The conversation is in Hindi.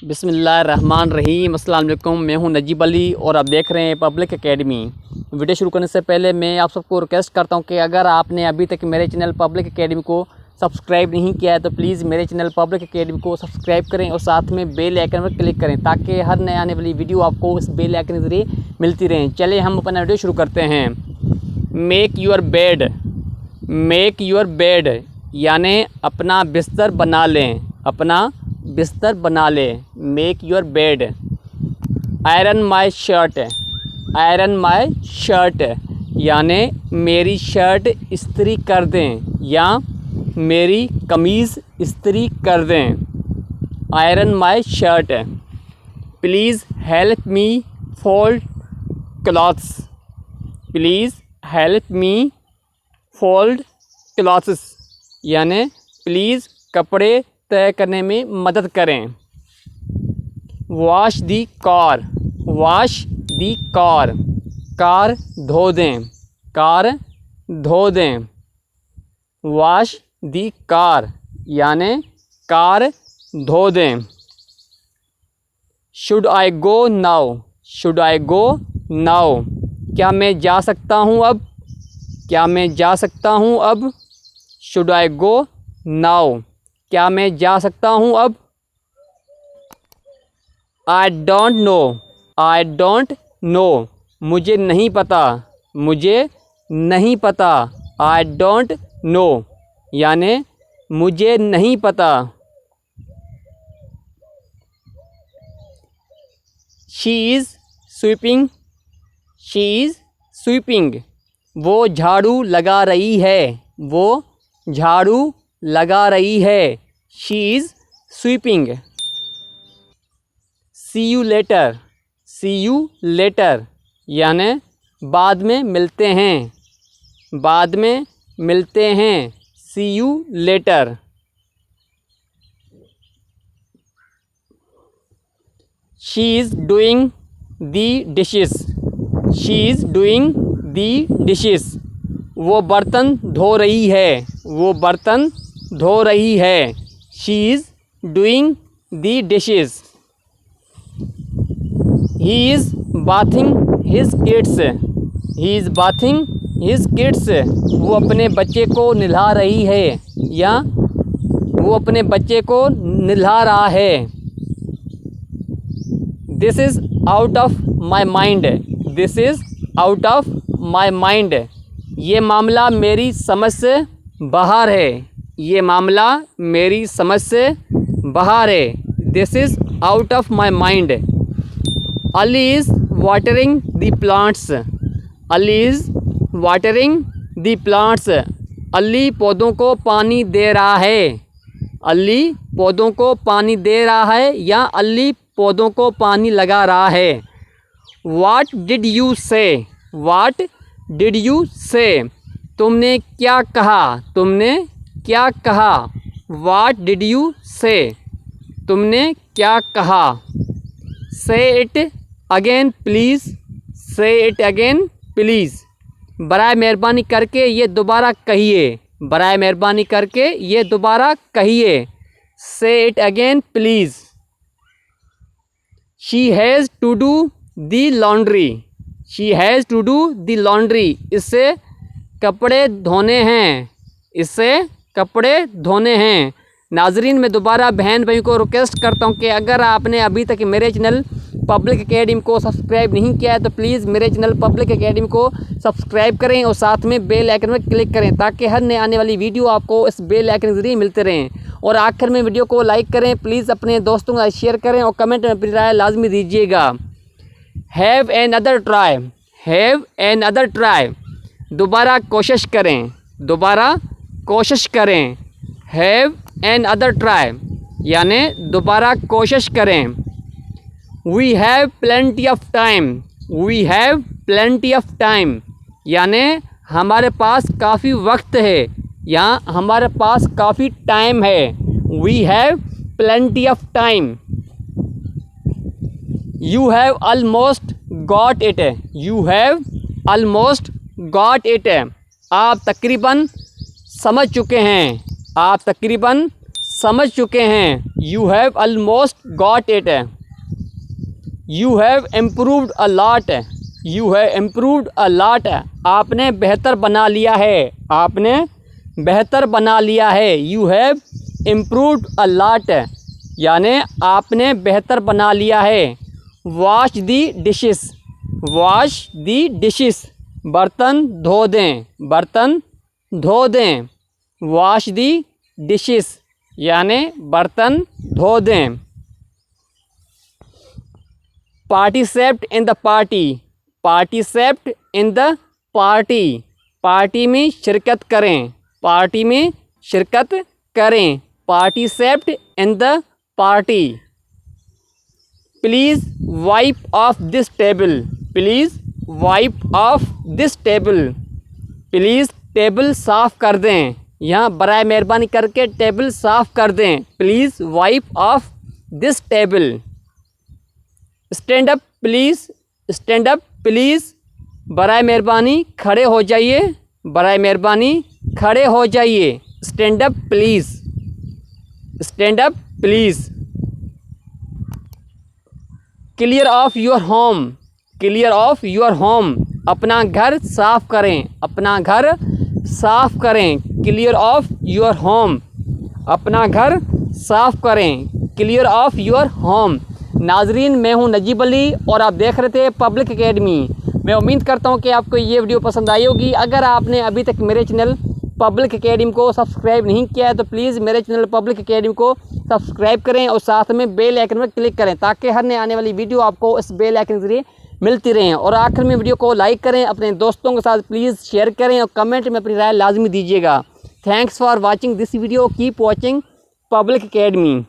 बिस्मिल्लाहिर्रहमानिर्रहीम। अस्सलाम वालेकुम। मैं हूं नजीब अली और आप देख रहे हैं पब्लिक एकेडमी। वीडियो शुरू करने से पहले मैं आप सबको रिक्वेस्ट करता हूं कि अगर आपने अभी तक मेरे चैनल पब्लिक एकेडमी को सब्सक्राइब नहीं किया है तो प्लीज़ मेरे चैनल पब्लिक एकेडमी को सब्सक्राइब करें और साथ में बेल आइकन पर क्लिक करें ताकि हर नए आने वाली वीडियो आपको इस बेल आइकन के ज़रिए मिलती रहें। चलिए हम अपना वीडियो शुरू करते हैं। मेक यूर बेड यानी अपना बिस्तर बना लें, अपना बिस्तर बना लें। Make your bed. Iron my shirt यानी मेरी शर्ट इस्त्री कर दें या मेरी कमीज़ इस्त्री कर दें। Iron my shirt. Please help me fold clothes. Please help me fold clothes यानी प्लीज़ कपड़े तय करने में मदद करें। वॉश दी कार कार धो दें, कार धो दें। वॉश दी कार यानी कार धो दें। शुड आई गो नाउ क्या मैं जा सकता हूँ अब, क्या मैं जा सकता हूँ अब। शुड आई गो नाउ क्या मैं जा सकता हूँ अब। आई डोंट नो मुझे नहीं पता, आई डोंट नो यानी मुझे नहीं पता। शी इज़ स्वीपिंग वो झाड़ू लगा रही है, she is sweeping. See you later यानी बाद में मिलते हैं, see you later. She is doing the dishes वो बर्तन धो रही है, she is doing the dishes. He is bathing his kids वो अपने बच्चे को नहला रही है या वो अपने बच्चे को नहला रहा है। This is out of my mind ये मामला मेरी समझ से बाहर है, this is out of my mind. Ali is watering the plants Ali पौधों को पानी दे रहा है, या अली पौधों को पानी लगा रहा है। What did you say तुमने क्या कहा, What did you say तुमने क्या कहा। Say it again please बराए मेहरबानी करके ये दोबारा कहिए, Say it again please। She has to do the laundry इससे कपड़े धोने हैं, नाजरीन मैं दोबारा बहन भाई को रिक्वेस्ट करता हूं कि अगर आपने अभी तक मेरे चैनल पब्लिक एकेडमी को सब्सक्राइब नहीं किया है तो प्लीज़ मेरे चैनल पब्लिक एकेडमी को सब्सक्राइब करें और साथ में बेल आइकन में क्लिक करें ताकि हर नए आने वाली वीडियो आपको इस बेल आइकन के जरिए मिलते रहें। और आखिर में वीडियो को लाइक करें, प्लीज़ अपने दोस्तों के साथ शेयर करें और कमेंट में अपनी राय लाजमी दीजिएगा। हैव एन अदर ट्राई दोबारा कोशिश करें, हैव एन अदर ट्राई यानी दोबारा कोशिश करें। We have plenty of time यानी हमारे पास काफ़ी वक्त है या हमारे पास काफ़ी टाइम है। We have plenty of time. You have almost got it आप तकरीबन समझ चुके हैं, समझ चुके हैं। You have almost got it. You have improved a lot. You have improved a lot. आपने बेहतर बना लिया है। आपने बेहतर बना लिया है। You have improved a lot यानि आपने बेहतर बना लिया है। वॉश दी डिशेस। वॉश दी डिशेस बर्तन धो दें। बर्तन धो दें। वॉश दी डिशेस यानि बर्तन धो दें। Participate in the party. Participate in the party party में शिरकत करें। पार्टी में शिरकत करें। Participate in the party. Please wipe off this table. Please wipe off this table. Please table साफ़ कर दें। यहाँ बराए मेहरबानी करके टेबल साफ़ कर दें। Please wipe off this table. Stand up please. Stand up please बराए मेहरबानी खड़े हो जाइए। बराए मेहरबानी खड़े हो जाइए। Stand up please. Stand up please. Clear of your home. Clear of your home अपना घर साफ़ करें। अपना घर साफ़ करें। क्लियर ऑफ योर होम अपना घर साफ़ करें। Clear of your home. नाजरीन, मैं हूं नजीब अली और आप देख रहे थे पब्लिक एकेडमी। मैं उम्मीद करता हूं कि आपको ये वीडियो पसंद आई होगी। अगर आपने अभी तक मेरे चैनल पब्लिक एकेडमी को सब्सक्राइब नहीं किया है तो प्लीज़ मेरे चैनल पब्लिक एकेडमी को सब्सक्राइब करें और साथ में बेल आइकन पर क्लिक करें ताकि हर नए आने वाली वीडियो आपको इस बेल आइकन के जरिए मिलती रहें। और आखिर में वीडियो को लाइक करें, अपने दोस्तों के साथ प्लीज़ शेयर करें और कमेंट में अपनी राय लाजमी दीजिएगा। Thanks for watching this video. Keep watching public academy.